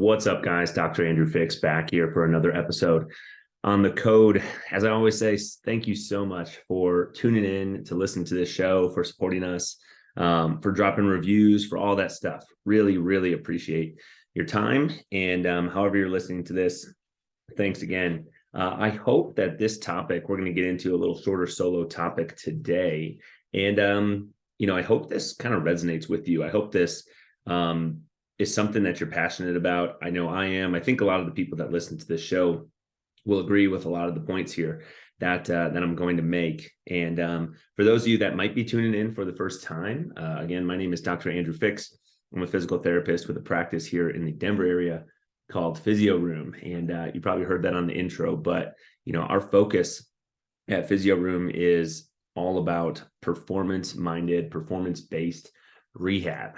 What's up, guys? Dr. Andrew Fix back here for another episode on the code. As I always say, thank you so much for tuning in to listen to this show, for supporting us, for dropping reviews, for all that stuff. Really, really appreciate your time. And however you're listening to this, thanks again. I hope that this topic, we're going to get into a little shorter solo topic today. And, I hope this kind of resonates with you. I hope this is something that you're passionate about. I know I am. I think a lot of the people that listen to this show will agree with a lot of the points here that I'm going to make. And for those of you that might be tuning in for the first time, again, my name is Dr. Andrew Fix. I'm a physical therapist with a practice here in the Denver area called Physio Room. And you probably heard that on the intro, but our focus at Physio Room is all about performance-minded, performance-based rehab.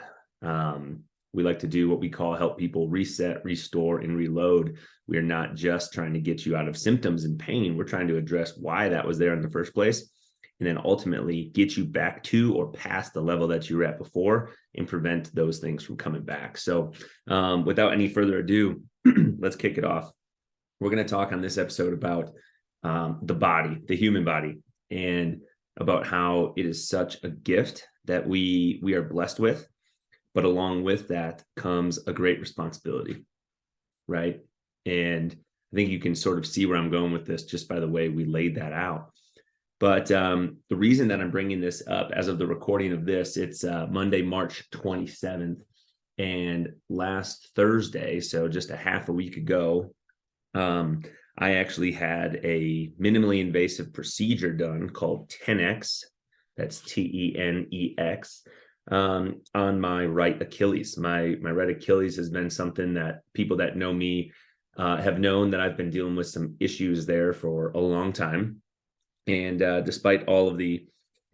We like to do what we call help people reset, restore, and reload. We are not just trying to get you out of symptoms and pain. We're trying to address why that was there in the first place, and then ultimately get you back to or past the level that you were at before and prevent those things from coming back. So without any further ado, let's kick it off. We're going to talk on this episode about the body, the human body, and about how it is such a gift that we are blessed with. But along with that comes a great responsibility, right? And I think you can sort of see where I'm going with this just by the way we laid that out. But the reason that I'm bringing this up as of the recording of this, it's Monday, March 27th. And last Thursday, so just a half a week ago, I actually had a minimally invasive procedure done called 10X. That's TENEX. On my right Achilles. My right Achilles has been something that people that know me have known that I've been dealing with some issues there for a long time. And despite all of the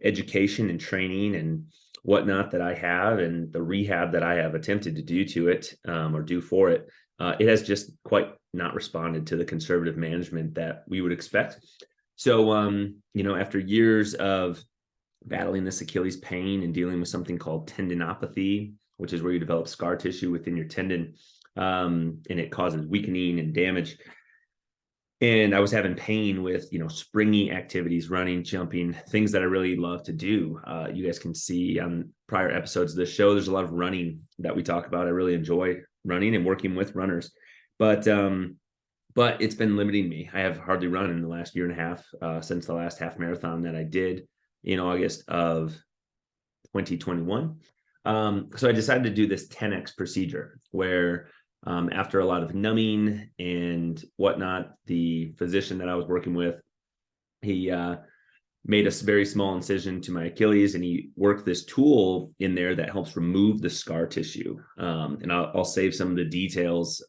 education and training and whatnot that I have and the rehab that I have attempted to do to it or do for it, it has just quite not responded to the conservative management that we would expect. So, after years of battling this Achilles pain and dealing with something called tendinopathy, which is where you develop scar tissue within your tendon, and it causes weakening and damage. And I was having pain with, springy activities, running, jumping, things that I really love to do. You guys can see on prior episodes of this show, there's a lot of running that we talk about. I really enjoy running and working with runners, but it's been limiting me. I have hardly run in the last year and a half since the last half marathon that I did in August of 2021. So I decided to do this 10X procedure where after a lot of numbing and whatnot, the physician that I was working with, he made a very small incision to my Achilles, and he worked this tool in there that helps remove the scar tissue. And I'll save some of the details,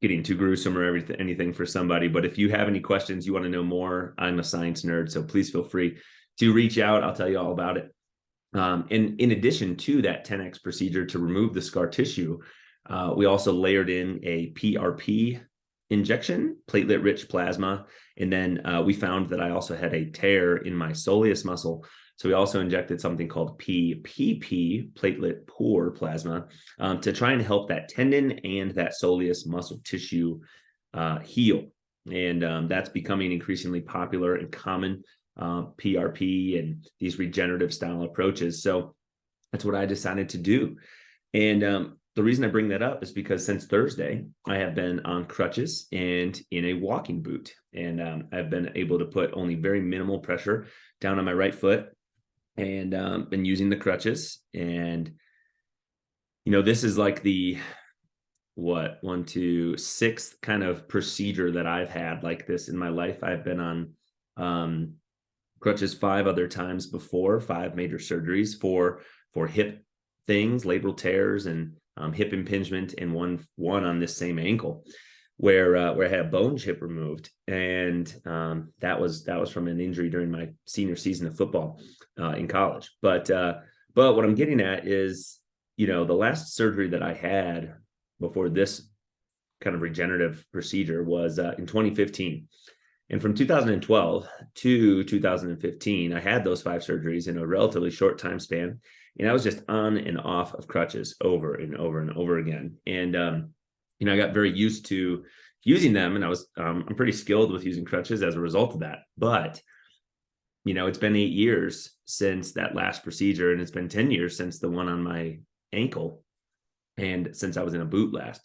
getting too gruesome or anything for somebody. But if you have any questions, you want to know more, I'm a science nerd, so please feel free to reach out. I'll tell you all about it. And in addition to that 10X procedure to remove the scar tissue, we also layered in a PRP injection, platelet-rich plasma. And then we found that I also had a tear in my soleus muscle. So we also injected something called PPP, platelet-poor plasma, to try and help that tendon and that soleus muscle tissue heal. And that's becoming increasingly popular and common, PRP and these regenerative style approaches. So that's what I decided to do. And the reason I bring that up is because since Thursday, I have been on crutches and in a walking boot. And I've been able to put only very minimal pressure down on my right foot and been using the crutches. And, this is like the, 6th kind of procedure that I've had like this in my life. I've been on crutches 5 other times before, 5 major surgeries for hip things, labral tears and hip impingement, and one on this same ankle where I had a bone chip removed. And that was from an injury during my senior season of football in college. But what I'm getting at is, the last surgery that I had before this kind of regenerative procedure was in 2015. And from 2012 to 2015, I had those 5 surgeries in a relatively short time span. And I was just on and off of crutches over and over and over again. And, I got very used to using them, and I'm pretty skilled with using crutches as a result of that. But, it's been 8 years since that last procedure, and it's been 10 years since the one on my ankle, and since I was in a boot last.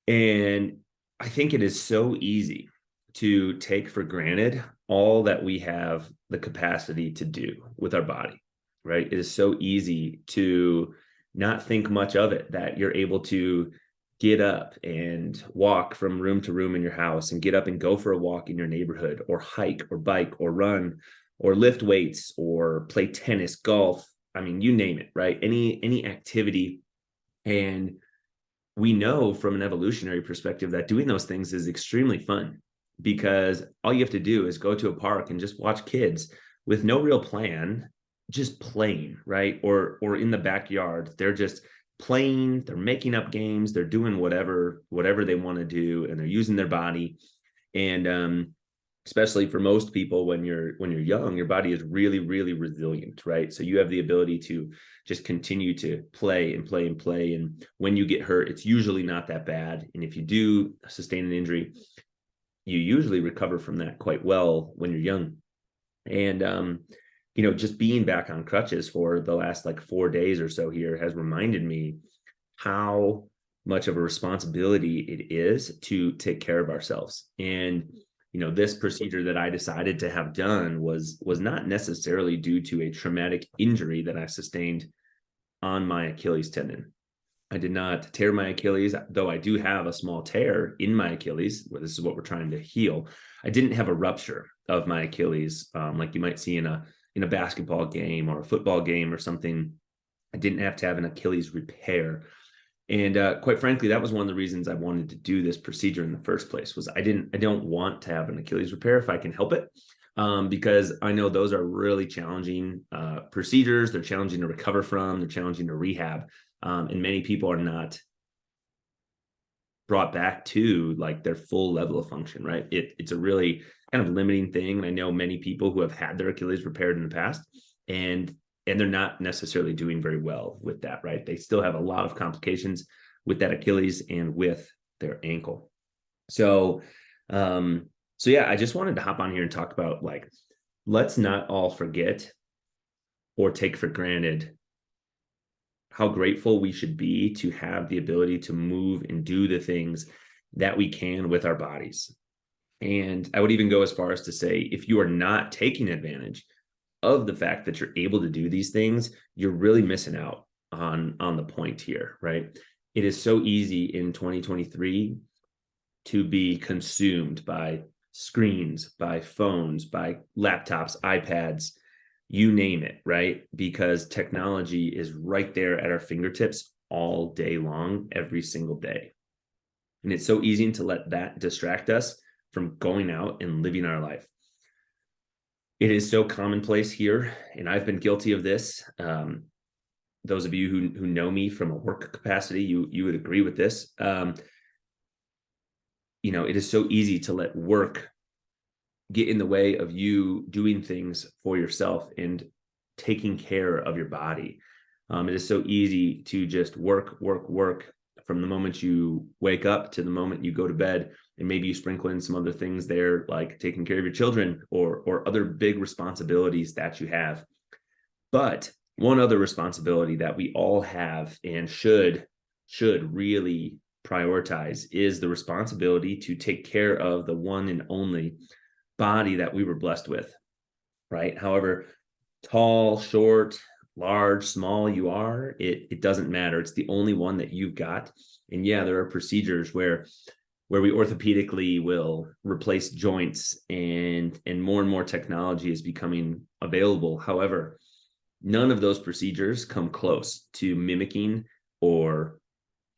And I think it is so easy to take for granted all that we have the capacity to do with our body, right? It is so easy to not think much of it, that you're able to get up and walk from room to room in your house, and get up and go for a walk in your neighborhood, or hike or bike or run or lift weights or play tennis, golf. I mean, you name it, right? Any activity. And we know from an evolutionary perspective that doing those things is extremely fun, because all you have to do is go to a park and just watch kids with no real plan, just playing, right? Or in the backyard, they're just playing, they're making up games, they're doing whatever they want to do, and they're using their body. And especially for most people, when you're young, your body is really, really resilient, right? So you have the ability to just continue to play and play and play. And when you get hurt, it's usually not that bad. And if you do sustain an injury, you usually recover from that quite well when you're young. And just being back on crutches for the last 4 days or so here has reminded me how much of a responsibility it is to take care of ourselves. And this procedure that I decided to have done was not necessarily due to a traumatic injury that I sustained on my Achilles tendon. I did not tear my Achilles, though I do have a small tear in my Achilles. This is what we're trying to heal. I didn't have a rupture of my Achilles, like you might see in a basketball game or a football game or something. I didn't have to have an Achilles repair. And quite frankly, that was one of the reasons I wanted to do this procedure in the first place. Was I don't want to have an Achilles repair if I can help it, because I know those are really challenging procedures. They're challenging to recover from. They're challenging to rehab, and many people are not brought back to their full level of function. Right? It's a really kind of limiting thing. And I know many people who have had their Achilles repaired in the past, and they're not necessarily doing very well with that, right? They still have a lot of complications with that Achilles and with their ankle. So yeah, I just wanted to hop on here and talk about let's not all forget or take for granted how grateful we should be to have the ability to move and do the things that we can with our bodies. And I would even go as far as to say, if you are not taking advantage of the fact that you're able to do these things, you're really missing out on the point here, right? It is so easy in 2023 to be consumed by screens, by phones, by laptops, iPads, you name it, right? Because technology is right there at our fingertips all day long, every single day. And it's so easy to let that distract us from going out and living our life. It is so commonplace here, and I've been guilty of this. Those of you who know me from a work capacity, you would agree with this. It is so easy to let work get in the way of you doing things for yourself and taking care of your body. It is so easy to just work from the moment you wake up to the moment you go to bed. And maybe you sprinkle in some other things there, like taking care of your children or other big responsibilities that you have. But one other responsibility that we all have and should really prioritize is the responsibility to take care of the one and only body that we were blessed with, right? However tall, short, large, small you are, it doesn't matter. It's the only one that you've got. And yeah, there are procedures where we orthopedically will replace joints, and more technology is becoming available. However, none of those procedures come close to mimicking or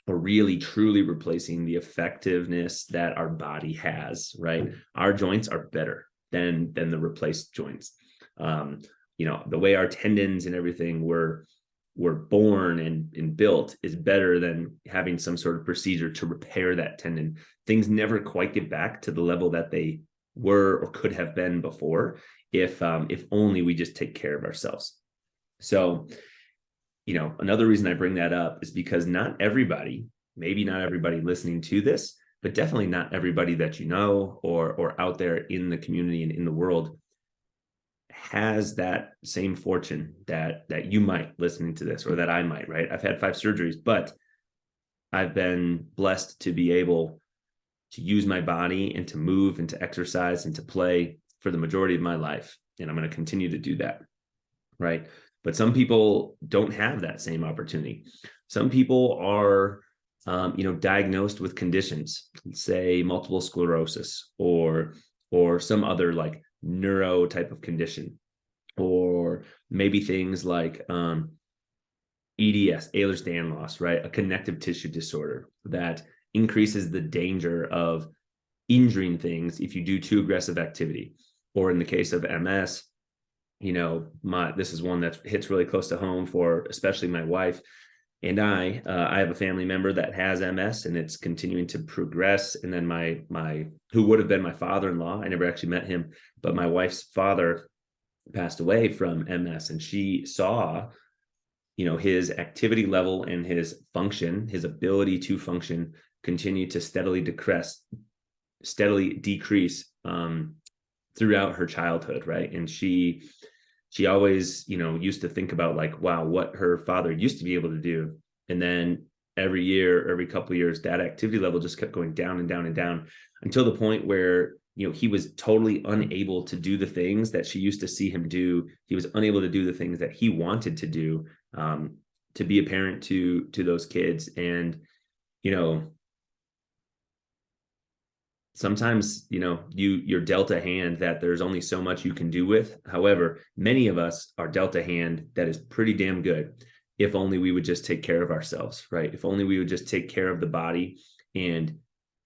really truly replacing the effectiveness that our body has, right? Our joints are better than the replaced joints. The way our tendons and everything were born and built is better than having some sort of procedure to repair that tendon. Things never quite get back to the level that they were or could have been before, if only we just take care of ourselves. So another reason I bring that up is because not everybody, maybe not everybody listening to this, but definitely not everybody that or out there in the community and in the world has that same fortune that you might listening to this, or that I might, right? I've had 5 surgeries, but I've been blessed to be able to use my body and to move and to exercise and to play for the majority of my life. And I'm going to continue to do that. Right. But some people don't have that same opportunity. Some people are, diagnosed with conditions, say multiple sclerosis or some other like neuro type of condition, or maybe things like EDS, Ehlers-Danlos, right? A connective tissue disorder that increases the danger of injuring things if you do too aggressive activity. Or in the case of MS, this is one that hits really close to home for especially my wife and I. I have a family member that has MS, and it's continuing to progress. And then my who would have been my father-in-law, I never actually met him, but my wife's father passed away from MS, and she saw his activity level and his function, his ability to function, continue to steadily decrease throughout her childhood, right? And she always, used to think about like, wow, what her father used to be able to do. And then every couple of years, that activity level just kept going down and down and down until the point where, he was totally unable to do the things that she used to see him do. He was unable to do the things that he wanted to do, to be a parent to those kids. And, sometimes, you're dealt a hand that there's only so much you can do with. However, many of us are dealt a hand that is pretty damn good. If only we would just take care of ourselves, right? If only we would just take care of the body and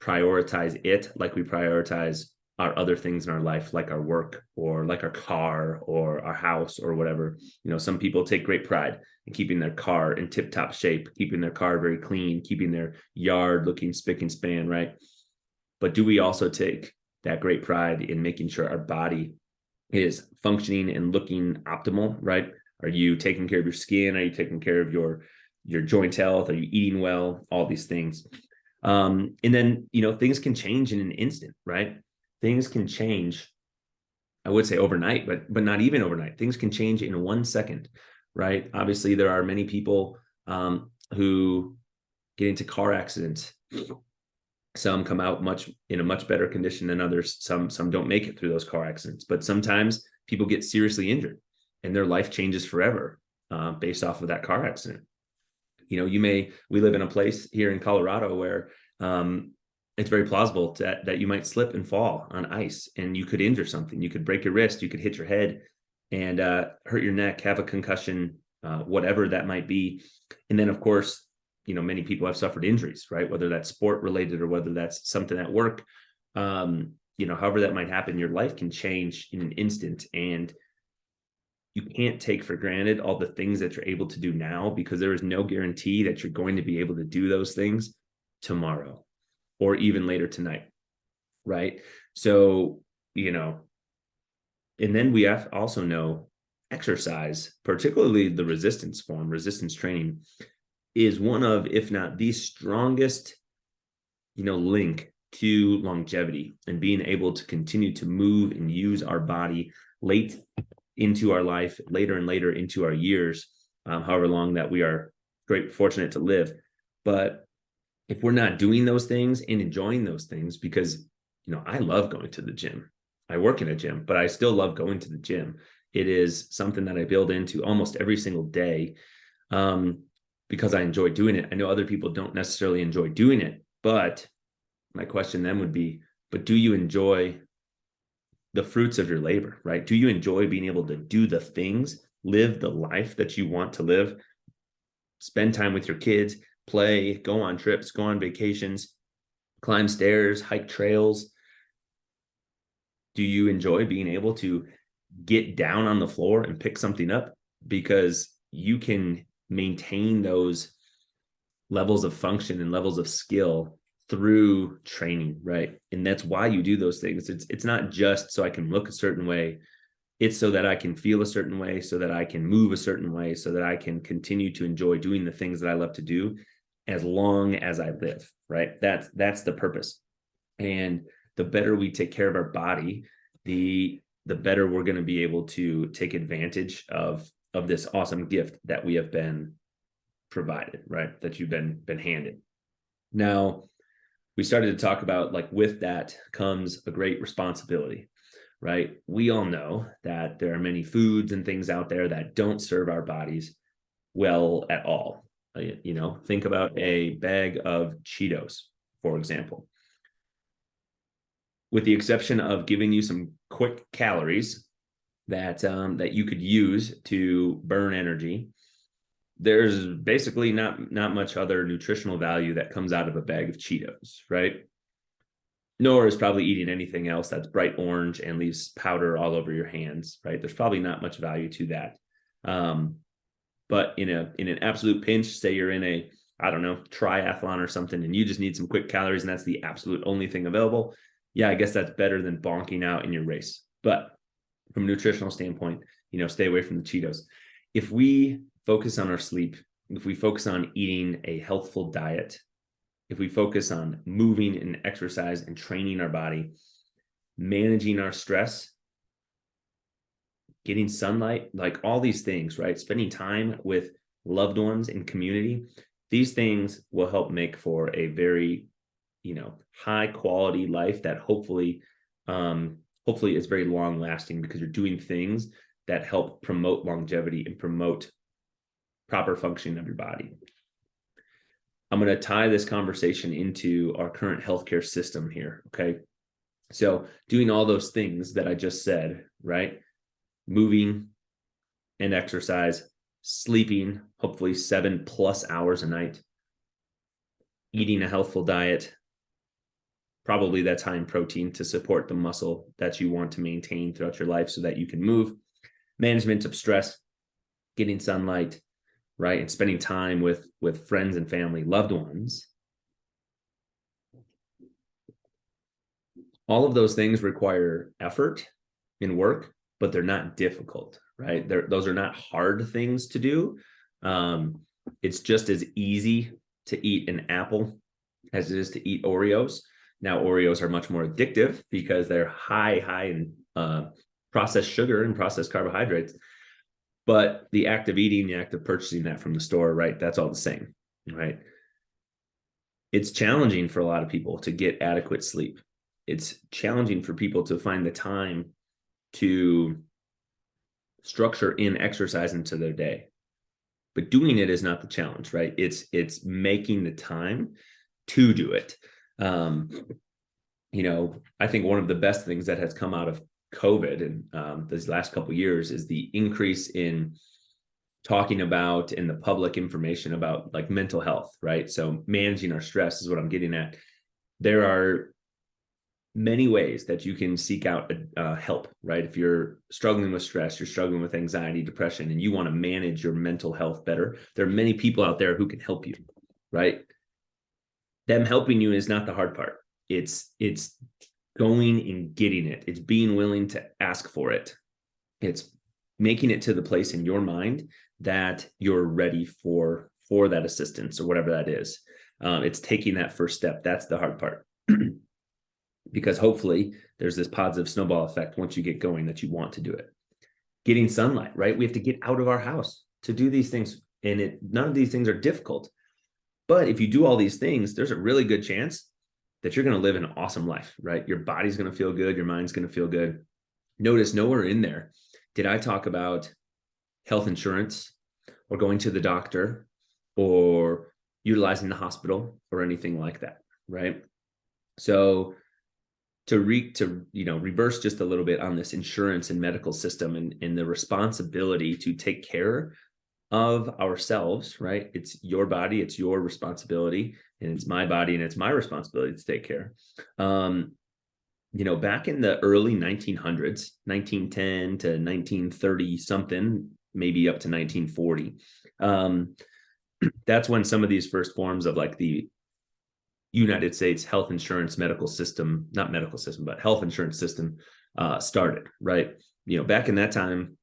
prioritize it like we prioritize our other things in our life, like our work or like our car or our house or whatever. Some people take great pride in keeping their car in tip-top shape, keeping their car very clean, keeping their yard looking spick and span, right? But do we also take that great pride in making sure our body is functioning and looking optimal, right? Are you taking care of your skin? Are you taking care of your joint health? Are you eating well? All these things. And then, things can change in an instant, right? Things can change, I would say overnight, but not even overnight. Things can change in 1 second, right? Obviously, there are many people who get into car accidents. Some come out in a much better condition than others. Some don't make it through those car accidents, but sometimes people get seriously injured and their life changes forever based off of that car accident. We live in a place here in Colorado where it's very plausible that you might slip and fall on ice and you could injure something. You could break your wrist, you could hit your head and hurt your neck, have a concussion, whatever that might be. And then, of course, many people have suffered injuries, right? Whether that's sport related or whether that's something at work, however that might happen, your life can change in an instant. And you can't take for granted all the things that you're able to do now, because there is no guarantee that you're going to be able to do those things tomorrow or even later tonight, right? So, and then we have to also know exercise, particularly the resistance training, is one of, if not the strongest, link to longevity and being able to continue to move and use our body late into our life, later and later into our years, however long that we are fortunate to live. But if we're not doing those things and enjoying those things, because, I love going to the gym. I work in a gym, but I still love going to the gym. It is something that I build into almost every single day. Because I enjoy doing it. I know other people don't necessarily enjoy doing it, but my question then would be, but do you enjoy the fruits of your labor, right? Do you enjoy being able to do the things, live the life that you want to live, spend time with your kids, play, go on trips, go on vacations, climb stairs, hike trails? Do you enjoy being able to get down on the floor and pick something up? Because you can maintain those levels of function and levels of skill through training, right? And that's why you do those things. It's not just so I can look a certain way, It's so that I can feel a certain way, so that I can move a certain way, so that I can continue to enjoy doing the things that I love to do as long as I live, right? That's the purpose. And the better we take care of our body, the better we're going to be able to take advantage of this awesome gift that we have been provided, right? That you've been handed. Now, we started to talk about, like, with that comes a great responsibility, right? We all know that there are many foods and things out there that don't serve our bodies well at all. Think about a bag of Cheetos, for example. With the exception of giving you some quick calories that you could use to burn energy, there's basically not much other nutritional value that comes out of a bag of Cheetos, right? Nor is probably eating anything else that's bright orange and leaves powder all over your hands, right? There's probably not much value to that. But in an absolute pinch, say you're in a, I don't know, triathlon or something, and you just need some quick calories, and that's the absolute only thing available. Yeah, I guess that's better than bonking out in your race. But from a nutritional standpoint, stay away from the Cheetos. If we focus on our sleep, if we focus on eating a healthful diet, if we focus on moving and exercise and training our body, managing our stress, getting sunlight, like all these things, right? Spending time with loved ones and community, these things will help make for a very, high quality life that hopefully is very long lasting, because you're doing things that help promote longevity and promote proper functioning of your body. I'm going to tie this conversation into our current healthcare system here. Okay. So doing all those things that I just said, right? Moving and exercise, sleeping, hopefully 7+ hours a night, eating a healthful diet, probably that's high in protein to support the muscle that you want to maintain throughout your life so that you can move, management of stress, getting sunlight, right? And spending time with friends and family, loved ones. All of those things require effort and work, but they're not difficult, right? Those are not hard things to do. It's just as easy to eat an apple as it is to eat Oreos. Now, Oreos are much more addictive because they're high in processed sugar and processed carbohydrates. But the act of eating, the act of purchasing that from the store, right? That's all the same, right? It's challenging for a lot of people to get adequate sleep. It's challenging for people to find the time to structure in exercise into their day. But doing it is not the challenge, right? It's making the time to do it. I think one of the best things that has come out of COVID and these last couple of years is the increase in talking about in the public information about, like, mental health, right? So managing our stress is what I'm getting at. There are many ways that you can seek out help, right? If you're struggling with stress, you're struggling with anxiety, depression, and you want to manage your mental health better, there are many people out there who can help you, right? Them helping you is not the hard part. It's going and getting it. It's being willing to ask for it. It's making it to the place in your mind that you're ready for that assistance or whatever that is. It's taking that first step. That's the hard part. Because hopefully there's this positive snowball effect once you get going that you want to do it. Getting sunlight, right? We have to get out of our house to do these things. And none of these things are difficult. But if you do all these things, there's a really good chance that you're going to live an awesome life, right? Your body's going to feel good. Your mind's going to feel good. Notice nowhere in there did I talk about health insurance or going to the doctor or utilizing the hospital or anything like that, right? So to reverse just a little bit on this insurance and medical system and the responsibility to take care of ourselves, right? It's your body, it's your responsibility, and it's my body and it's my responsibility to take care. Back in the early 1900s, 1910 to 1930 something, maybe up to 1940, that's when some of these first forms of, like, the United States health insurance medical system, not medical system, but health insurance system started, right? back in that time,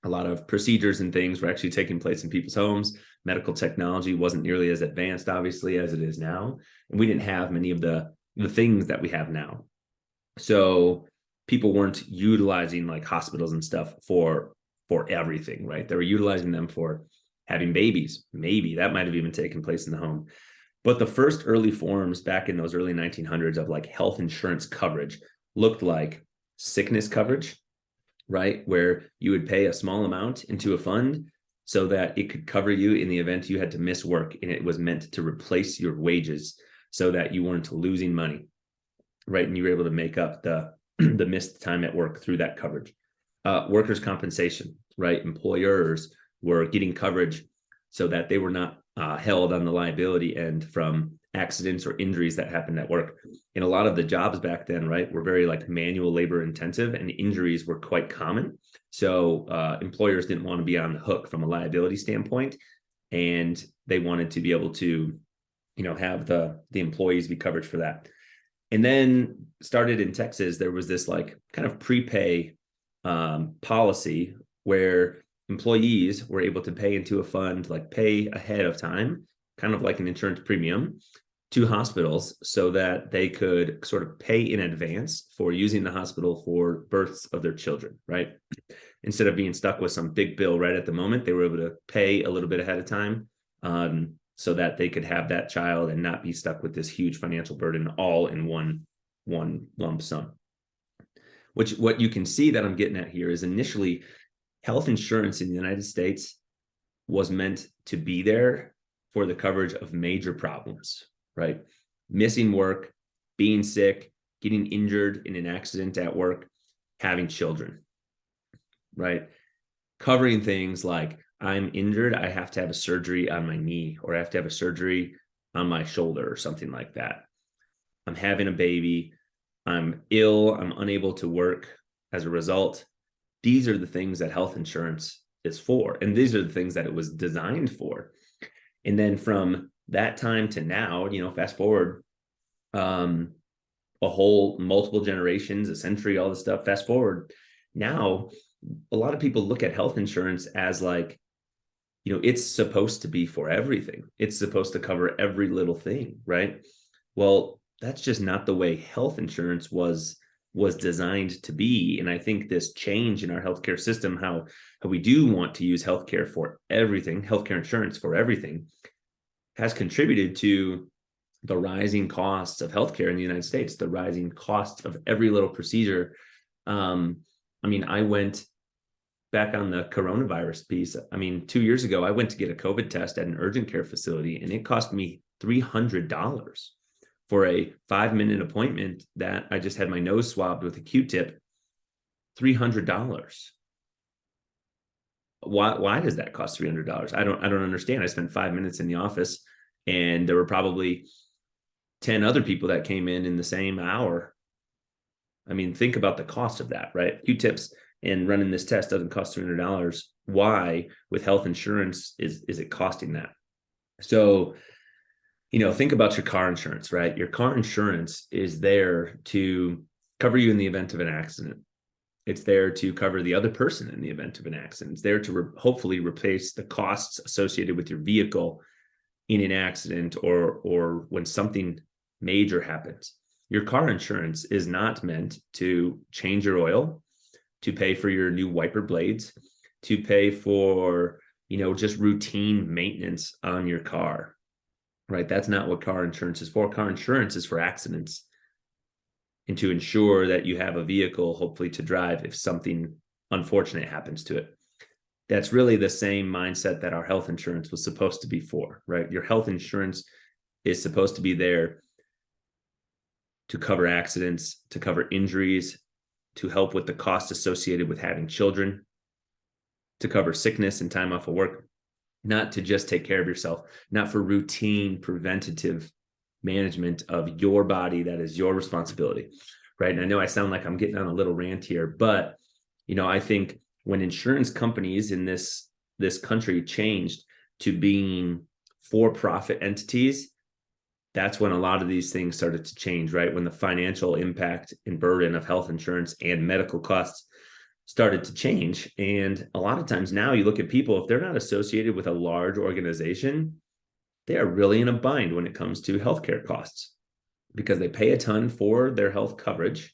a lot of procedures and things were actually taking place in people's homes. Medical technology wasn't nearly as advanced, obviously, as it is now. And we didn't have many of the things that we have now. So people weren't utilizing like hospitals and stuff for everything, right? They were utilizing them for having babies. Maybe that might have even taken place in the home. But the first early forms back in those early 1900s of like health insurance coverage looked like sickness coverage, right? Where you would pay a small amount into a fund so that it could cover you in the event you had to miss work, and it was meant to replace your wages so that you weren't losing money, right? And you were able to make up the missed time at work through that coverage. Workers' compensation, right? Employers were getting coverage so that they were not held on the liability end from accidents or injuries that happened at work. And a lot of the jobs back then, right, were very like manual labor intensive, and injuries were quite common. So employers didn't want to be on the hook from a liability standpoint, and they wanted to be able to, have the employees be covered for that. And then started in Texas, there was this like kind of prepay policy where employees were able to pay into a fund, like pay ahead of time, kind of like an insurance premium to hospitals so that they could sort of pay in advance for using the hospital for births of their children, right? Instead of being stuck with some big bill right at the moment, they were able to pay a little bit ahead of time so that they could have that child and not be stuck with this huge financial burden all in one lump sum. What you can see that I'm getting at here is initially health insurance in the United States was meant to be there for the coverage of major problems, right? Missing work, being sick, getting injured in an accident at work, having children, right? Covering things like I'm injured, I have to have a surgery on my knee, or I have to have a surgery on my shoulder or something like that. I'm having a baby, I'm ill, I'm unable to work as a result. These are the things that health insurance is for. And these are the things that it was designed for. And then from that time to now, fast forward a whole multiple generations, a century, all this stuff, fast forward. Now, a lot of people look at health insurance as like, it's supposed to be for everything. It's supposed to cover every little thing, right? Well, that's just not the way health insurance was designed to be. And I think this change in our healthcare system, how we do want to use healthcare for everything, healthcare insurance for everything, has contributed to the rising costs of healthcare in the United States, the rising costs of every little procedure. I went back on the coronavirus piece. 2 years ago, I went to get a COVID test at an urgent care facility, and it cost me $300 for a 5-minute appointment that I just had my nose swabbed with a Q-tip. $300. Why does that cost $300? I don't understand. I spent 5 minutes in the office, and there were probably 10 other people that came in the same hour. Think about the cost of that, right? Q-tips and running this test doesn't cost $300. Why, with health insurance, is it costing that? So, think about your car insurance, right? Your car insurance is there to cover you in the event of an accident. It's there to cover the other person in the event of an accident. It's there to hopefully replace the costs associated with your vehicle in an accident or when something major happens. Your car insurance is not meant to change your oil, to pay for your new wiper blades, to pay for, just routine maintenance on your car, right? That's not what car insurance is for. Car insurance is for accidents and to ensure that you have a vehicle, hopefully, to drive if something unfortunate happens to it. That's really the same mindset that our health insurance was supposed to be for, right? Your health insurance is supposed to be there to cover accidents, to cover injuries, to help with the cost associated with having children, to cover sickness and time off of work, not to just take care of yourself, not for routine preventative management of your body. That is your responsibility, right? And I know I sound like I'm getting on a little rant here, but, I think when insurance companies in this country changed to being for-profit entities, that's when a lot of these things started to change, right? When the financial impact and burden of health insurance and medical costs started to change. And a lot of times now you look at people, if they're not associated with a large organization, they are really in a bind when it comes to healthcare costs because they pay a ton for their health coverage,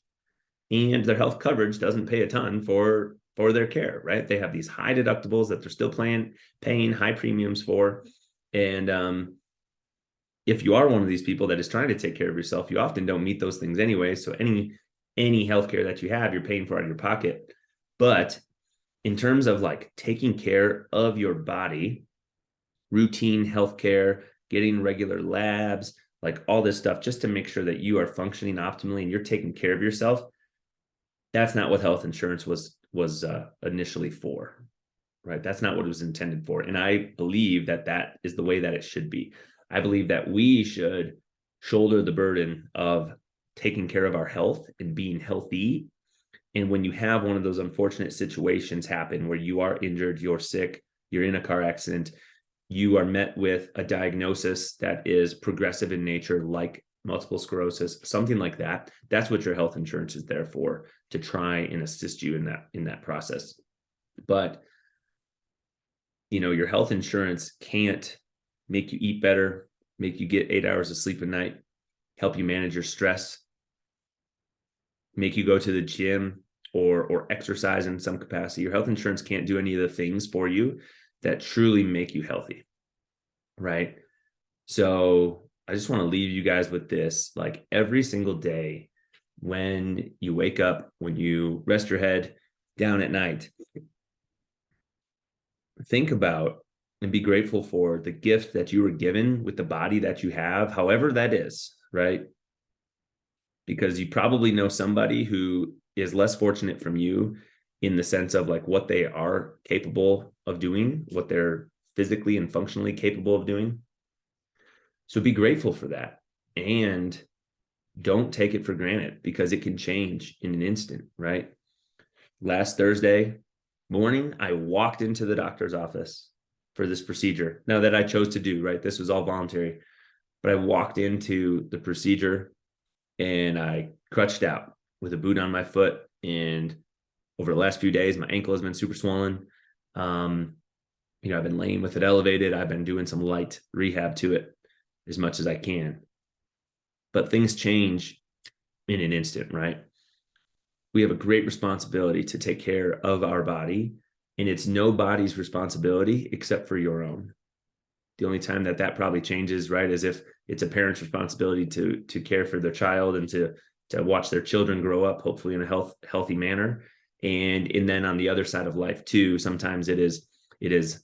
and their health coverage doesn't pay a ton for their care, right? They have these high deductibles that they're still paying high premiums for. And if you are one of these people that is trying to take care of yourself, you often don't meet those things anyway. So any healthcare that you have, you're paying for out of your pocket. But in terms of like taking care of your body, routine healthcare, getting regular labs, like all this stuff, just to make sure that you are functioning optimally and you're taking care of yourself, that's not what health insurance was initially for, right? That's not what it was intended for. And I believe that is the way that it should be. I believe that we should shoulder the burden of taking care of our health and being healthy. And when you have one of those unfortunate situations happen where you are injured, you're sick, you're in a car accident, you are met with a diagnosis that is progressive in nature, like multiple sclerosis, something like that, that's what your health insurance is there for, to try and assist you in that process. But your health insurance can't make you eat better, make you get 8 hours of sleep a night, help you manage your stress, make you go to the gym or exercise in some capacity. Your health insurance can't do any of the things for you that truly make you healthy, right? So I just want to leave you guys with this. Like, every single day when you wake up, when you rest your head down at night, think about and be grateful for the gift that you were given with the body that you have, however that is, right? Because you probably know somebody who is less fortunate from you in the sense of like what they are capable of doing, what they're physically and functionally capable of doing. So be grateful for that, and don't take it for granted, because it can change in an instant, right? Last Thursday morning, I walked into the doctor's office for this procedure. Now that I chose to do, right? This was all voluntary, but I walked into the procedure and I crutched out with a boot on my foot. And over the last few days, my ankle has been super swollen. I've been laying with it elevated. I've been doing some light rehab to it as much as I can. But things change in an instant, right? We have a great responsibility to take care of our body, and it's nobody's responsibility except for your own. The only time that probably changes, right, is if it's a parent's responsibility to care for their child and to watch their children grow up, hopefully in a healthy manner. And then on the other side of life too, sometimes it is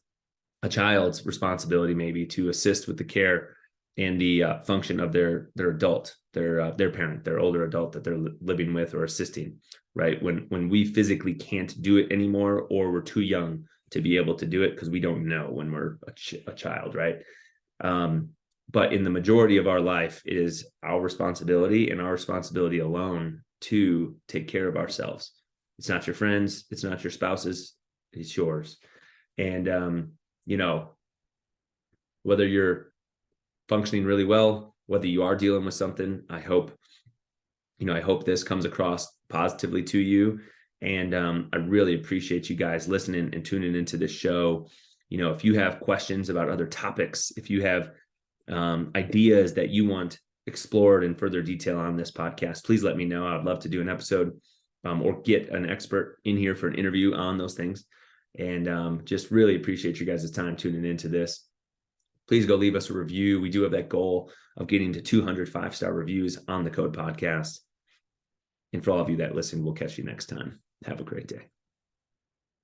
a child's responsibility maybe to assist with the care and the function of their adult, their parent, their older adult that they're living with or assisting, right? When we physically can't do it anymore, or we're too young to be able to do it because we don't know when we're a child, right? But in the majority of our life, it is our responsibility and our responsibility alone to take care of ourselves. It's not your friends, it's not your spouses, it's yours. And whether you're functioning really well, whether you are dealing with something, I hope this comes across positively to you. And I really appreciate you guys listening and tuning into this show. If you have questions about other topics, if you have ideas that you want explored in further detail on this podcast, please let me know. I'd love to do an episode or get an expert in here for an interview on those things. And just really appreciate you guys' time tuning into this. Please go leave us a review. We do have that goal of getting to 200 5-star reviews on the Code Podcast. And for all of you that listen, we'll catch you next time. Have a great day.